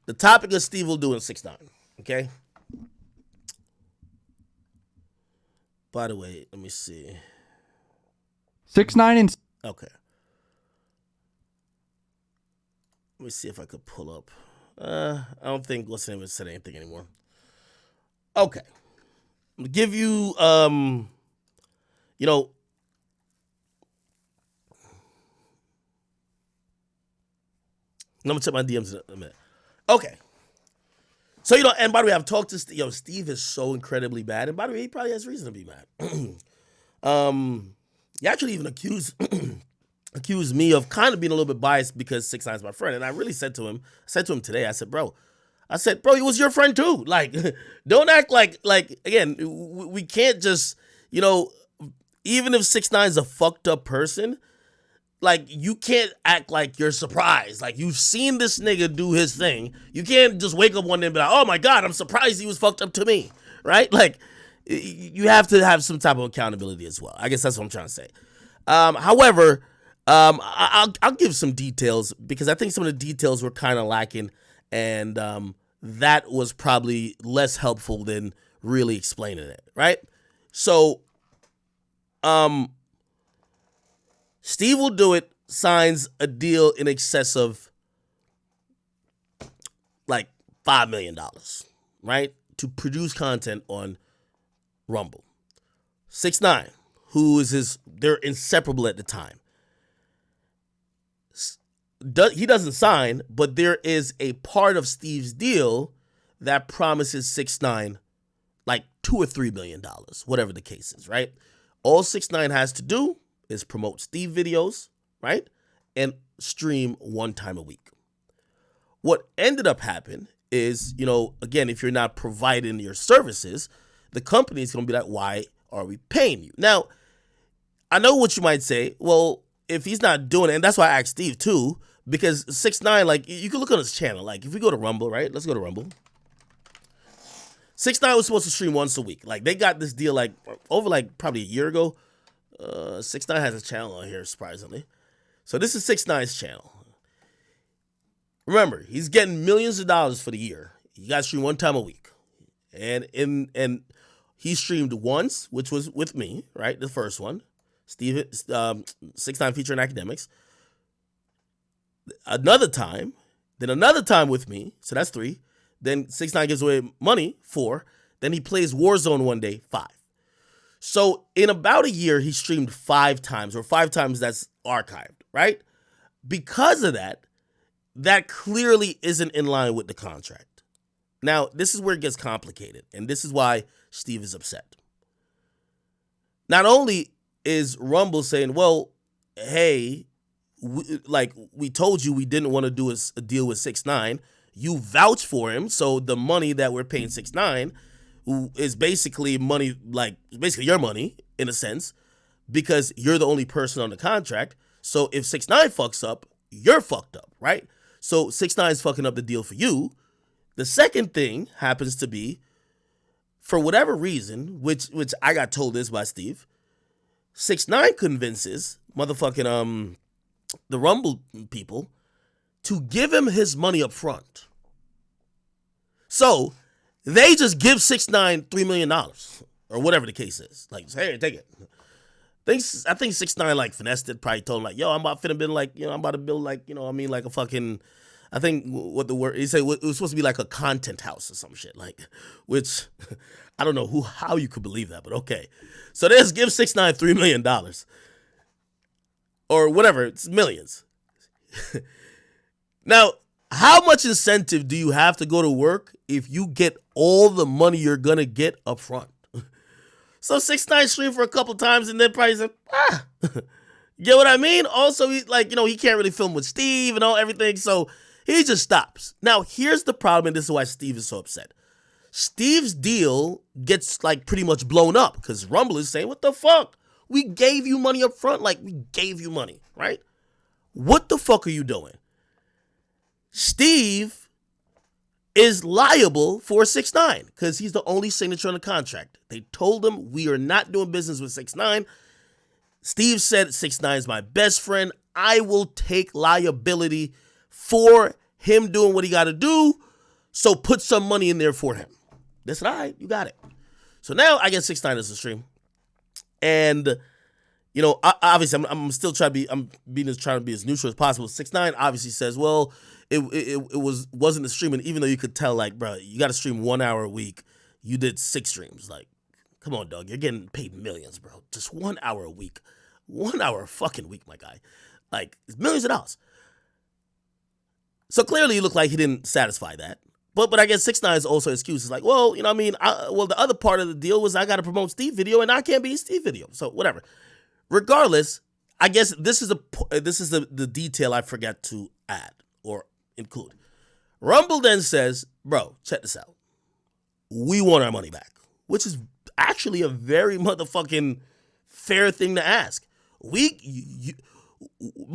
The topic is Stevewilldoit and 6ix9ine. Okay. By the way, let me see. 6ix9ine and Okay. Let me see if I could pull up. I don't think what's name has said anything anymore. Okay. I'm gonna give you you know, I'm gonna check my DMs in a minute. Okay. So, and by the way, I've talked to Steve. Steve is so incredibly bad. And by the way, he probably has reason to be mad. He actually even accused me of kind of being a little bit biased because 6ix9ine's my friend. And I really said to him today, I said, bro, he was your friend too. Like, don't act like, again, we can't just, even if 6ix9ine's a fucked up person, like, you can't act like you're surprised. Like, you've seen this nigga do his thing. You can't just wake up one day and be like, oh my God, I'm surprised he was fucked up to me, right? Like, you have to have some type of accountability as well. I guess that's what I'm trying to say. However, I'll give some details because I think some of the details were kind of lacking, and that was probably less helpful than really explaining it, right? So, Stevewilldoit signs a deal in excess of like $5 million, right? To produce content on Rumble. 6ix9ine, who is they're inseparable at the time. He doesn't sign, but there is a part of Steve's deal that promises 6ix9ine like $2 or $3 million, whatever the case is, right? All 6ix9ine has to do is promote Steve videos, right? And stream one time a week. What ended up happening is, again, if you're not providing your services, the company is going to be like, why are we paying you? Now, I know what you might say. Well, if he's not doing it, and that's why I asked Steve too, because 6ix9ine, like, you can look on his channel. Like, if we go to Rumble, right? Let's go to Rumble. 6ix9ine was supposed to stream once a week. Like, they got this deal, like, over, like, probably a year ago. 6ix9ine has a channel on here, surprisingly. So this is 6ix9ine's channel. Remember, he's getting millions of dollars for the year. You got to stream one time a week. And he streamed once, which was with me, right? The first one. 6ix9ine featuring Akademiks. Another time. Then another time with me. So that's 3. Then 6ix9ine gives away money, 4. Then he plays Warzone one day, 5. So in about a year, he streamed 5 times, or 5 times that's archived, right? Because of that, that clearly isn't in line with the contract. Now, this is where it gets complicated, and this is why Steve is upset. Not only is Rumble saying, well, hey, we told you we didn't want to do a deal with 6ix9ine. You vouch for him, so the money that we're paying 6ix9ine is basically money, like basically your money in a sense, because you're the only person on the contract. So if 6ix9ine fucks up, you're fucked up, right? So 6ix9ine is fucking up the deal for you. The second thing happens to be, for whatever reason, which I got told this by Steve, 6ix9ine convinces motherfucking the Rumble people to give him his money up front. So they just give 6ix9ine $3 million or whatever the case is. Like, hey, take it. I think 6ix9ine like finessed it, probably told him like, yo, I'm about to build like, like a fucking, I think what the word, he said it was supposed to be like a content house or some shit, like, which I don't know how you could believe that, but okay. So they just give 6ix9ine $3 million or whatever, it's millions. Now, how much incentive do you have to go to work if you get all the money you're gonna get up front? So 6ix9ine streamed for a couple times and then probably said, get what I mean? Also, he can't really film with Steve and everything, so he just stops. Now, here's the problem, and this is why Steve is so upset. Steve's deal gets like pretty much blown up because Rumble is saying, what the fuck? We gave you money up front, like we gave you money, right? What the fuck are you doing? Steve is liable for 6ix9ine because he's the only signature on the contract. They told him we are not doing business with 6ix9ine. Steve said 6ix9ine is my best friend. I will take liability for him doing what he got to do So put some money in there for him. They said, all right, you got it. So now I get 6ix9ine as a stream. And, you know, obviously I'm still trying to be as neutral as possible. 6ix9ine obviously says, well, it wasn't the streaming, even though you could tell, like, bro, you got to stream 1 hour a week. You did 6 streams. Like, come on, dog. You're getting paid millions, bro. Just 1 hour a week. 1 hour a fucking week, my guy. Like, it's millions of dollars. So clearly it looked like he didn't satisfy that. But I guess 6ix9ine's also excuse is like, well, you know what I mean? The other part of the deal was I got to promote Steve video and I can't be in Steve video. So whatever. Regardless, I guess this is the detail I forgot to add or include. Rumble then says, bro, check this out. We want our money back, which is actually a very motherfucking fair thing to ask. By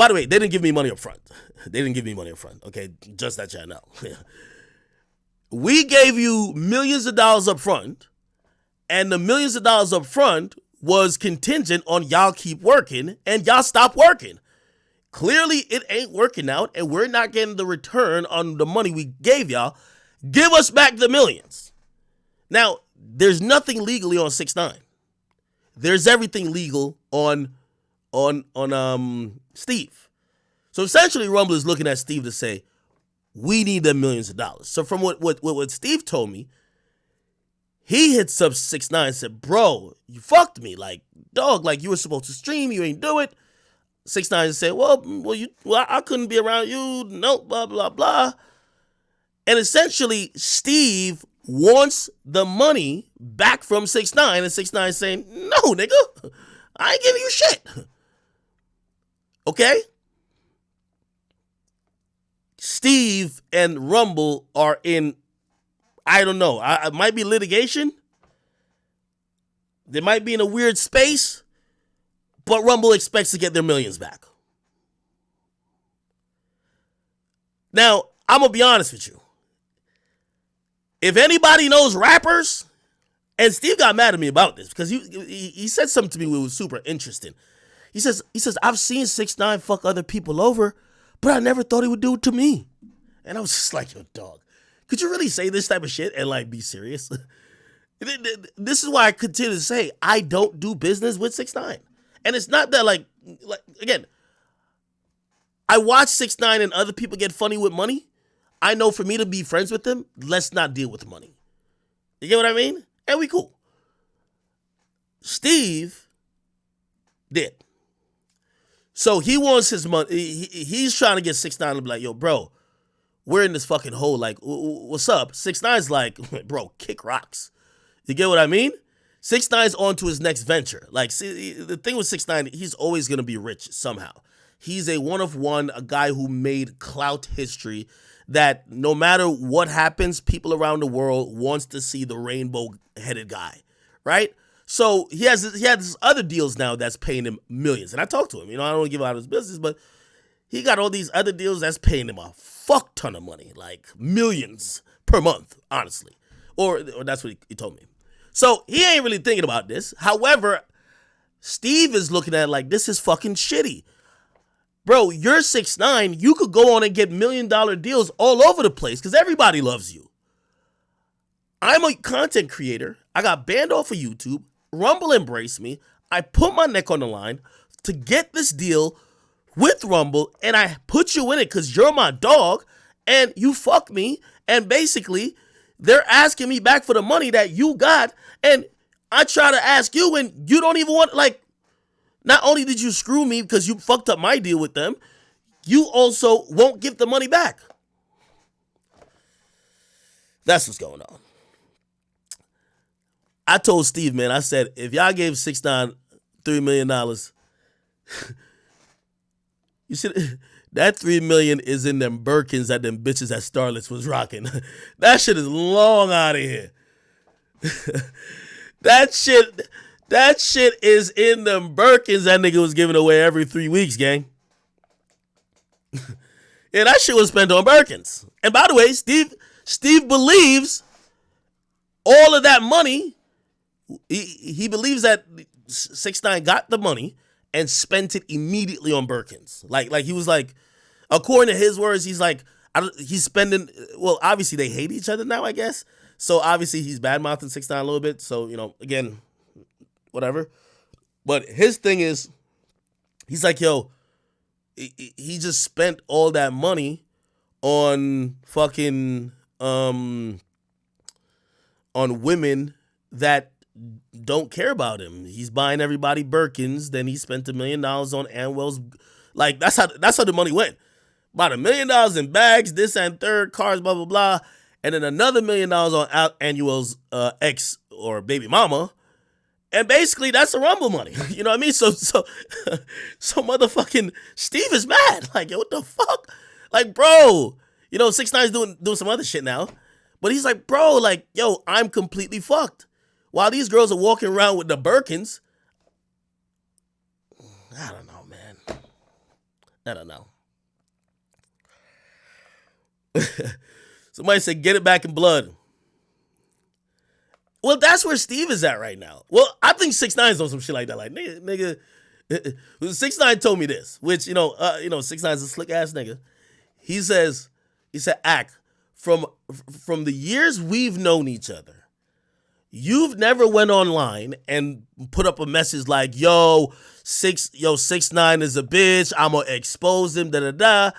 the way, they didn't give me money up front. Okay, just that y'all know. We gave you millions of dollars up front, and the millions of dollars up front was contingent on y'all keep working, and y'all stop working. Clearly, it ain't working out, and we're not getting the return on the money we gave y'all. Give us back the millions. Now, there's nothing legally on 6ix9ine. There's everything legal on Steve. So essentially, Rumble is looking at Steve to say, we need them millions of dollars. So from what Steve told me, he hits up 6ix9ine and said, bro, you fucked me. Like, dog, like you were supposed to stream, you ain't do it. 6ix9ine said, well, I couldn't be around you. No, blah, blah, blah. And essentially, Steve wants the money back from 6ix9ine, and 6ix9ine saying, no, nigga, I ain't giving you shit. Okay? Steve and Rumble are in, I don't know, it might be litigation. They might be in a weird space, but Rumble expects to get their millions back. Now, I'm going to be honest with you. If anybody knows rappers, and Steve got mad at me about this because he said something to me that was super interesting. He says, I've seen 6ix9ine fuck other people over, but I never thought he would do it to me. And I was just like, yo, dog, could you really say this type of shit and like be serious? This is why I continue to say I don't do business with 6ix9ine. And it's not that like again, I watch 6ix9ine and other people get funny with money. I know for me to be friends with them, let's not deal with money. You get what I mean? And we cool. Steve did. So he wants his money. He's trying to get 6ix9ine to be like, yo, bro, we're in this fucking hole. Like, what's up? 6ix9ine's like, bro, kick rocks. You get what I mean? 6ix9ine's on to his next venture. Like, see, the thing with 6ix9ine, he's always going to be rich somehow. He's a one of one, a guy who made clout history that no matter what happens, people around the world wants to see the rainbow-headed guy, right? So he has these other deals now that's paying him millions. And I talked to him. You know, I don't want to give out his business, but he got all these other deals that's paying him a fuck ton of money, like millions per month, honestly. Or that's what he told me. So he ain't really thinking about this. However, Steve is looking at it like, this is fucking shitty. Bro, you're 6ix9ine. You could go on and get $1 million deals all over the place because everybody loves you. I'm a content creator. I got banned off of YouTube. Rumble embraced me. I put my neck on the line to get this deal with Rumble, and I put you in it because you're my dog, and you fuck me, and basically, they're asking me back for the money that you got, and I try to ask you, and you don't even want, like, not only did you screw me because you fucked up my deal with them, you also won't give the money back. That's what's going on. I told Steve, man, I said, if y'all gave 6ix9ine $3 million, you see, that $3 million is in them Birkins that them bitches at Starlets was rocking. That shit is long out of here. That shit is in them Birkins that nigga was giving away every 3 weeks, gang. Yeah, that shit was spent on Birkins. And by the way, Steve believes all of that money, he believes that 6ix9ine got the money and spent it immediately on Birkins. Like he was like, according to his words, he's like, he's spending. Well, obviously they hate each other now, I guess. So obviously he's bad mouthing 6ix9ine a little bit. So again, whatever. But his thing is, he's like, yo, he just spent all that money on fucking on women that don't care about him. He's buying everybody Birkins. Then he spent $1 million on Anwell's. Like that's how the money went. About $1 million in bags, this and third, cars, blah blah blah, and then another $1 million on Anwell's ex or baby mama. And basically, that's the Rumble money. You know what I mean? So motherfucking Steve is mad. Like, yo, what the fuck? Like, bro, 6ix9ine's doing some other shit now. But he's like, bro, like, yo, I'm completely fucked. While these girls are walking around with the Birkins, I don't know, man. I don't know. Somebody said, get it back in blood. Well, that's where Steve is at right now. Well, I think 6ix9ine's on some shit like that. Like, nigga 6ix9ine told me this, which, 6ix9ine's a slick ass nigga. He said, Ak, from the years we've known each other, you've never went online and put up a message like, yo, 6ix9ine is a bitch. I'm going to expose him, da-da-da.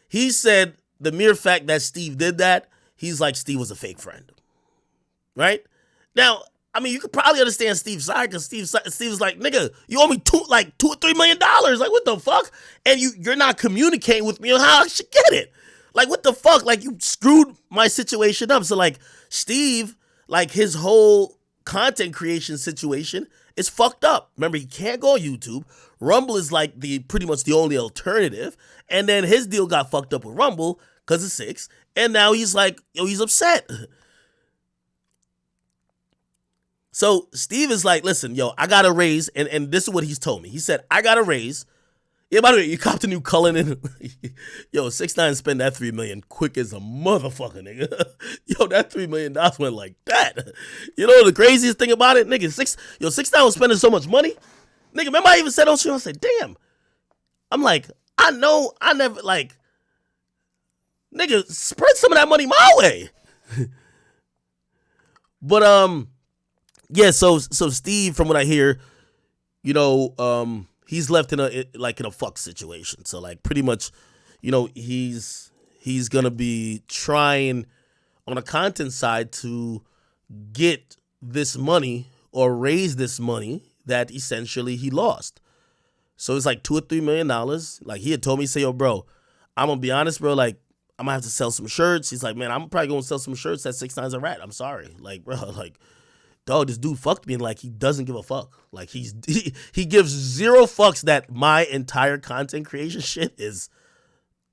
He said the mere fact that Steve did that, he's like, Steve was a fake friend. Right? Now, I mean, you could probably understand Steve's side because Steve's like, nigga, you owe me $2 or $3 million. Like, what the fuck? And you're not communicating with me on how I should get it. Like, what the fuck? Like, you screwed my situation up. So, like, Steve, like, his whole content creation situation is fucked up. Remember, he can't go on YouTube. Rumble is like pretty much the only alternative. And then his deal got fucked up with Rumble because of 6. And now he's like, yo, he's upset. So Steve is like, listen, yo, I got a raise, and this is what he's told me. He said, I got a raise. Yeah, by the way, you copped a new Cullinan. Yo, 6ix9ine spent that $3 million quick as a motherfucker, nigga. Yo, that $3 million went like that. You know the craziest thing about it, nigga? 6ix9ine was spending so much money. Nigga, remember I even said on show, I said, damn. I'm like, I know I never, like, nigga, spread some of that money my way. But, yeah, so Steve, from what I hear, he's left in a fuck situation. So like pretty much, he's gonna be trying on a content side to get this money or raise this money that essentially he lost. So it's like $2 or $3 million. Like he had told me, say, yo, bro, I'm gonna be honest, bro, like I'm gonna have to sell some shirts. He's like, man, I'm probably gonna sell some shirts that 6ix9ine's a rat. I'm sorry. Like, bro, like, dog, this dude fucked me, and like he doesn't give a fuck. Like he gives zero fucks that my entire content creation shit is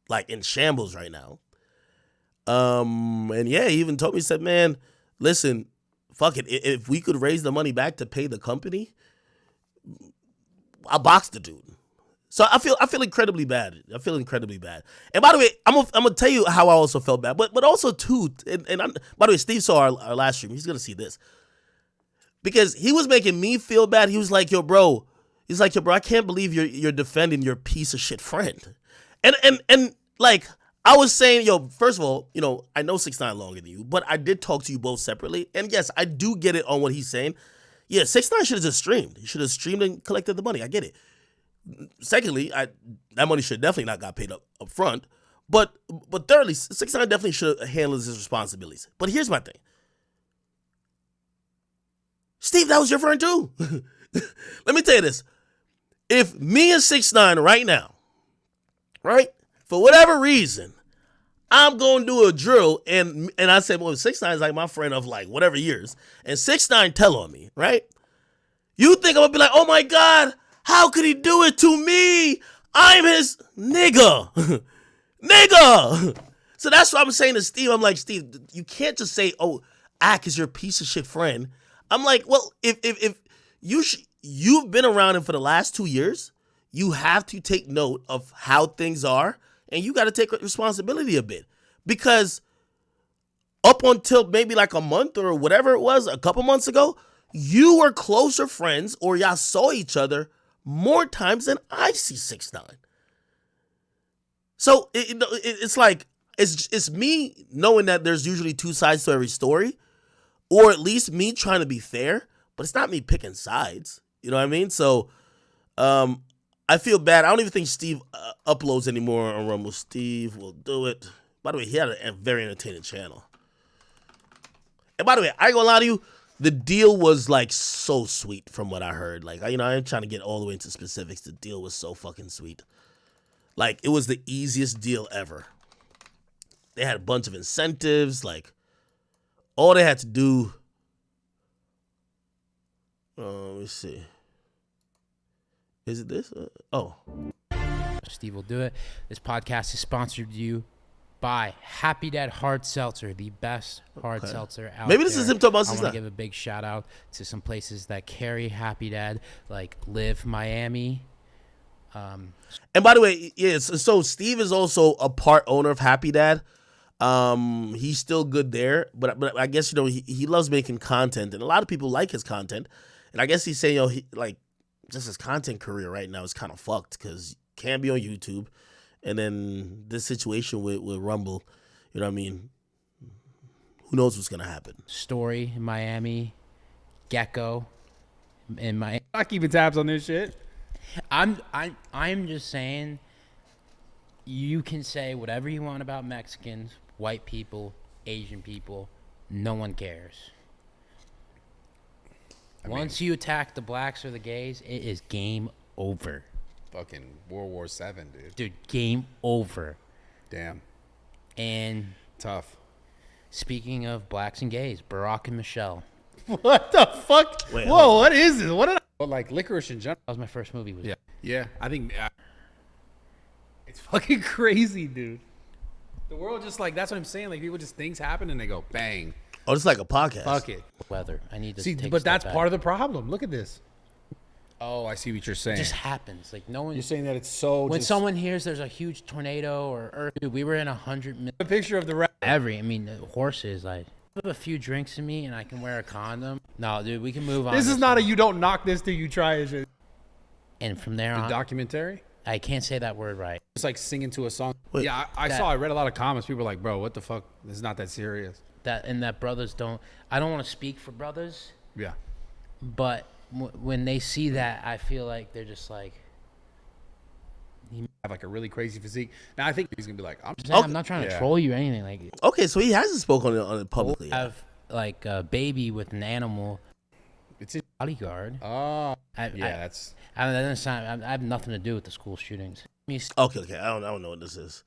like in shambles right now. And yeah, he even told me, he said, man, listen, fuck it. If we could raise the money back to pay the company, I'll box the dude. So I feel incredibly bad. I feel incredibly bad. And by the way, I'm gonna tell you how I also felt bad. But also too, by the way, Steve saw our last stream. He's gonna see this. Because he was making me feel bad. He was like, yo, bro. He's like, yo, bro, I can't believe you're defending your piece of shit friend. And like, I was saying, yo, first of all, I know 6ix9ine longer than you, but I did talk to you both separately. And yes, I do get it on what he's saying. Yeah, 6ix9ine should have just streamed. He should have streamed and collected the money. I get it. Secondly, that money should definitely not got paid up front. But thirdly, 6ix9ine definitely should have handled his responsibilities. But here's my thing. Steve, that was your friend too. Let me tell you this. If me and 6ix9ine right now, right, for whatever reason, I'm going to do a drill and I said, well, 6ix9ine is like my friend of like whatever years, and 6ix9ine tell on me, right? You think I'm going to be like, oh my God, how could he do it to me? I'm his nigga. Nigga. So that's what I'm saying to Steve. I'm like, Steve, you can't just say, oh, Ak is your piece of shit friend. I'm like, well, if you've been around him for the last 2 years, you have to take note of how things are, and you got to take responsibility a bit. Because up until maybe like a month or whatever it was, a couple months ago, you were closer friends or y'all saw each other more times than I see 6ix9ine. So it's like, it's me knowing that there's usually two sides to every story, or at least me trying to be fair, but it's not me picking sides. You know what I mean? So, I feel bad. I don't even think Steve uploads anymore on Rumble. Steve will do it. By the way, he had a very entertaining channel. And by the way, I ain't gonna lie to you, the deal was like so sweet from what I heard. Like, I ain't trying to get all the way into specifics. The deal was so fucking sweet. Like, it was the easiest deal ever. They had a bunch of incentives. Like, all they had to do. Let me see. Is it this? Steve will do it. This podcast is sponsored to you by Happy Dad Hard Seltzer, the best hard seltzer out Maybe this there. is him talking about I want 6ix9ine. to give a big shout out to some places that carry Happy Dad, like Live Miami. And by the way, yeah, so Steve is also a part owner of Happy Dad. He's still good there, but I guess, he loves making content, and a lot of people like his content. And I guess he's saying, just his content career right now is kind of fucked because can't be on YouTube. And then this situation with Rumble, you know what I mean? Who knows what's going to happen? Story in Miami, Gecko in Miami. Not keeping tabs on this shit. I'm just saying, you can say whatever you want about Mexicans, white people, Asian people. No one cares. Once you attack the blacks or the gays, it is game over. Fucking World War VII, dude. Dude, game over. Damn. And Tough. speaking of blacks and gays, Barack and Michelle. What the fuck? Wait, Whoa, what is this? What did I... But like licorice in general. That was my first movie. Was Yeah. I think it's fucking crazy, dude. The world just like, that's what I'm saying. Like, people just, things happen and they go bang. Oh, it's like a podcast. Fuck it. weather. I need to See, take but that's part of the problem. Look at this. Oh, I see what you're saying. It just happens. Like no one. You're saying that it's so. When just, someone hears there's a huge tornado or earth, dude, we were in 100 million. a picture of the I mean, the horses. Like, put a few drinks in me and I can wear a condom. No, dude, we can move on. This is not a you don't knock this till you try it. Shit. And from there The on, documentary. I can't say that word right. It's like singing to a song. Wait, yeah, I read a lot of comments. People were like, bro, what the fuck? This is not that serious. That brothers don't. I don't want to speak for brothers, Yeah. but when they see that, I feel like they're just like, Have like a really crazy physique. Now I think he's gonna be like, I'm not trying to Yeah. troll you or anything. Like, Okay, so he hasn't spoken on it publicly. have like a baby with an animal it's in, bodyguard. oh, I that's that doesn't sound. I have nothing to do with the school shootings. Okay, I don't know what this is.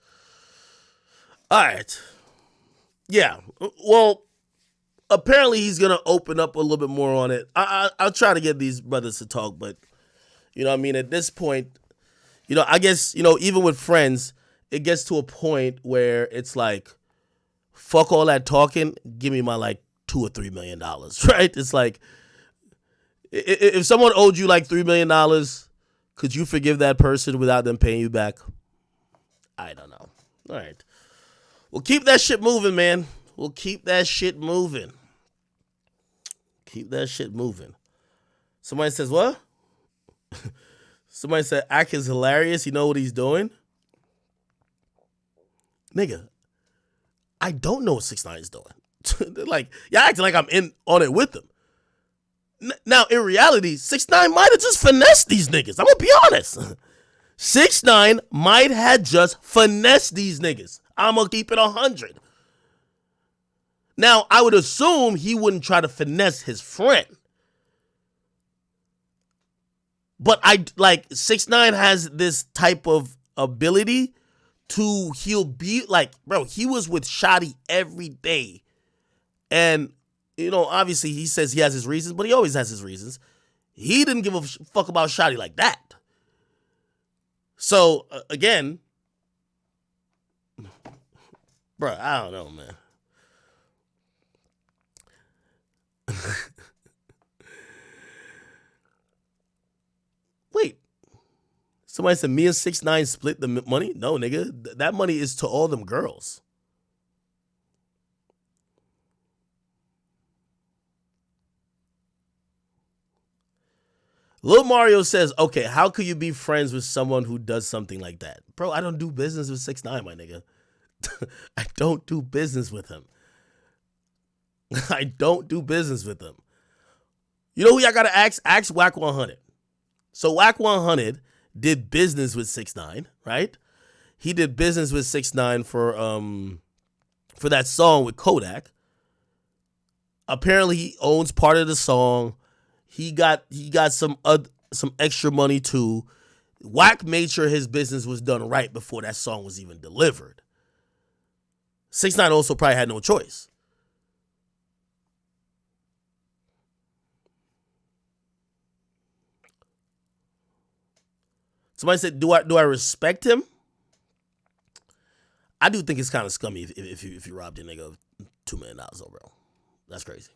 All right. Yeah. Well, apparently he's gonna open up a little bit more on it. I'll try to get these brothers to talk, but you know what I mean, at this point, I guess, even with friends, it gets to a point where it's like, fuck all that talking, give me my like $2 or $3 million, right? It's like, if someone owed you like $3 million, could you forgive that person without them paying you back? I don't know. All right. We'll keep that shit moving, man. We'll keep that shit moving. Keep that shit moving. Somebody says, what? Somebody said, Ak is hilarious. You know what he's doing? Nigga, I don't know what 6ix9ine is doing. Like, y'all acting like I'm in on it with them. Now, in reality, 6ix9ine might have just finessed these niggas. I'm going to be honest. 6ix9ine might have just finessed these niggas. I'm going to keep it 100. Now, I would assume he wouldn't try to finesse his friend. But 6ix9ine has this type of ability to, he'll be like, bro, he was with Shotty every day. And, obviously he says he has his reasons, but he always has his reasons. He didn't give a fuck about Shotty like that. So, again, bro, I don't know, man. Wait. Somebody said me and 6ix9ine split the money? No, nigga. That money is to all them girls. Lil Mario says, okay, how could you be friends with someone who does something like that? Bro, I don't do business with 6ix9ine, my nigga. I don't do business with him. I don't do business with him. You know who y'all gotta ask? Ask Whack 100. So Whack 100 did business with 6ix9ine, right? He did business with 6ix9ine for that song with Kodak. Apparently, he owns part of the song. He got some extra money too. Whack made sure his business was done right before that song was even delivered. 6ix9ine also probably had no choice. Somebody said, "Do I respect him?" I do think it's kind of scummy if you robbed a nigga of $2 million, though, bro. That's crazy.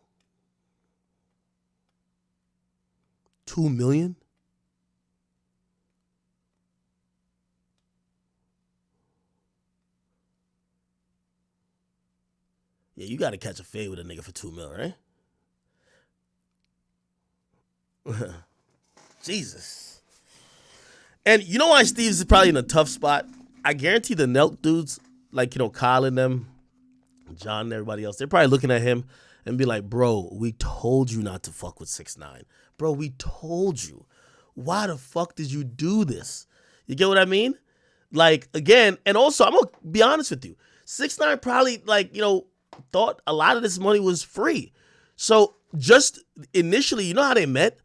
$2 million? Yeah, you got to catch a fade with a nigga for $2 million, right? Jesus. And you know why Steve's is probably in a tough spot? I guarantee the Nelk dudes, like, Kyle and them, John and everybody else, they're probably looking at him and be like, bro, we told you not to fuck with 6ix9ine. Bro, we told you. Why the fuck did you do this? You get what I mean? Like, again, and also, I'm going to be honest with you. 6ix9ine probably, thought a lot of this money was free. So, just initially, you know how they met?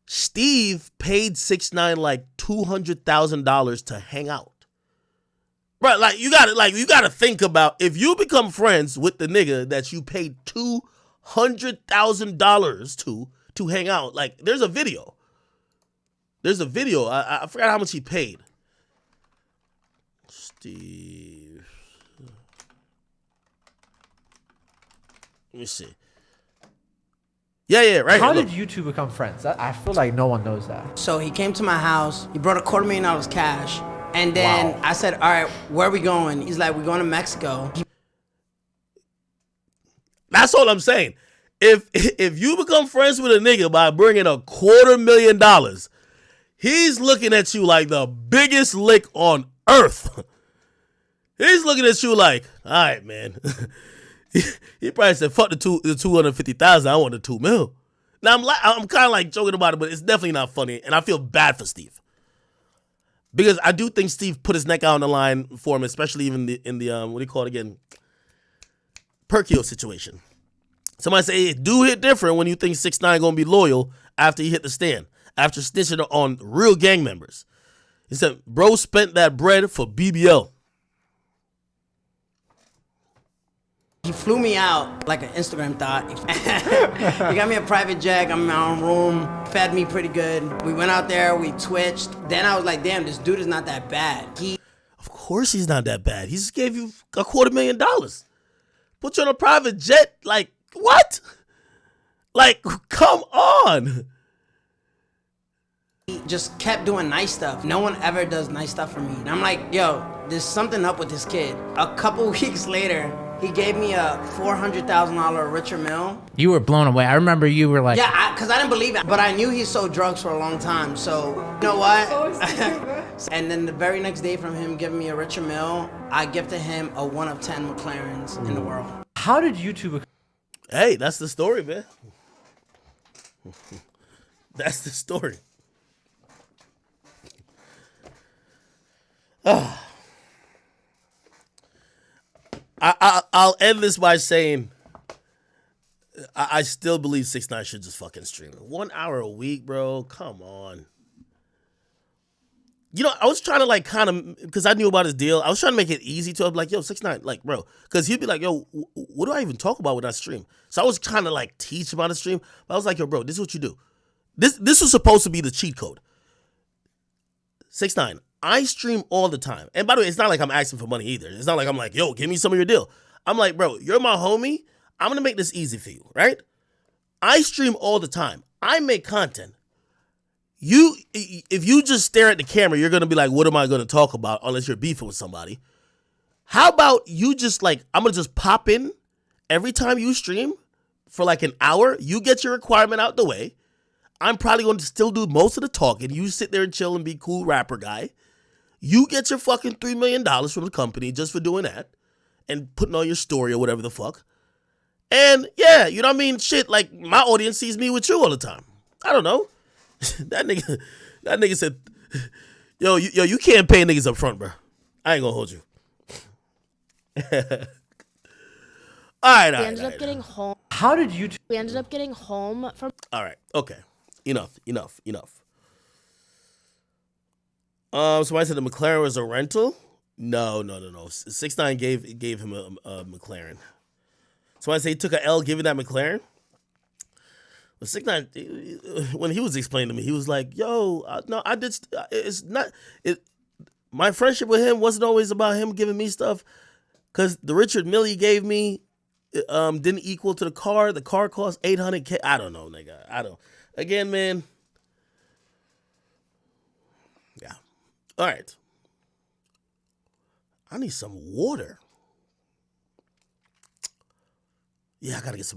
Steve paid 6ix9ine like $200,000 to hang out. Right, you gotta think about if you become friends with the nigga that you paid $200,000 to hang out. Like, there's a video. I forgot how much he paid. Steve. Let me see. Yeah, right. How here, did you two become friends? I feel like no one knows that. So he came to my house. He brought $250,000 cash. And then Wow. I said, all right, where are we going? He's like, we're going to Mexico. That's all I'm saying. If you become friends with a nigga by bringing $250,000, he's looking at you like the biggest lick on earth. He's looking at you like, all right, man. He probably said, fuck the 250,000. I want the $2 million. Now I'm kind of like joking about it, but it's definitely not funny, and I feel bad for Steve because I do think Steve put his neck out on the line for him, especially even in the what do you call it again, Perkio situation. Somebody say it do hit different when you think 6ix9ine gonna be loyal after he hit the stand, after snitching on real gang members. He said, bro spent that bread for BBL. He flew me out like an Instagram thought. He got me a private jet, got me my own room, fed me pretty good. We went out there, we twitched. Then I was like, damn, this dude is not that bad. Of course he's not that bad. He just gave you $250,000. Put you on a private jet, like, what? Like, come on. He just kept doing nice stuff. No one ever does nice stuff for me. And I'm like, yo, there's something up with this kid. A couple weeks later, he gave me a $400,000 Richard Mill. You were blown away. I remember you were like, Yeah, because I didn't believe it. But I knew he sold drugs for a long time. So, you know what? And then the very next day from him giving me a Richard Mill, I gifted him a 1 of 10 McLarens in the world. How did you two become? Hey, that's the story, man. That's the story. I'll end this by saying I still believe 6ix9ine should just fucking stream it. 1 hour a week, bro. Come on. You know, I was trying to like kind of, because I knew about his deal, I was trying to make it easy to him, like, yo, 6ix9ine, like, bro. Because he'd be like, yo, what do I even talk about when I stream? So I was trying to like teach him how to stream. But I was like, yo, bro, this is what you do. This was supposed to be the cheat code. 6ix9ine, I stream all the time. And by the way, it's not like I'm asking for money either. It's not like I'm like, yo, give me some of your deal. I'm like, bro, you're my homie. I'm going to make this easy for you, right? I stream all the time. I make content. If you just stare at the camera, you're going to be like, what am I going to talk about unless you're beefing with somebody? How about you just like, I'm going to just pop in every time you stream for like an hour. You get your requirement out the way. I'm probably going to still do most of the talking. You sit there and chill and be cool rapper guy. You get your fucking $3 million from the company just for doing that and putting on your story or whatever the fuck. And yeah, you know what I mean? Shit, like my audience sees me with you all the time. I don't know. that nigga said, yo, you can't pay niggas up front, bro. I ain't gonna hold you. All right. We ended up getting home. How did YouTube? We ended up getting home from. All right. Okay. Enough. Somebody said the McLaren was a rental. No. 6ix9ine gave him a McLaren. Somebody said he took a L giving that McLaren. But 6ix9ine, when he was explaining to me, he was like, "Yo, no, I did. It's not. My friendship with him wasn't always about him giving me stuff, because the Richard Mille he gave me didn't equal to the car. The car cost $800K. I don't know, nigga. I don't. Again, man. Yeah. All right. I need some water. Yeah, I gotta get some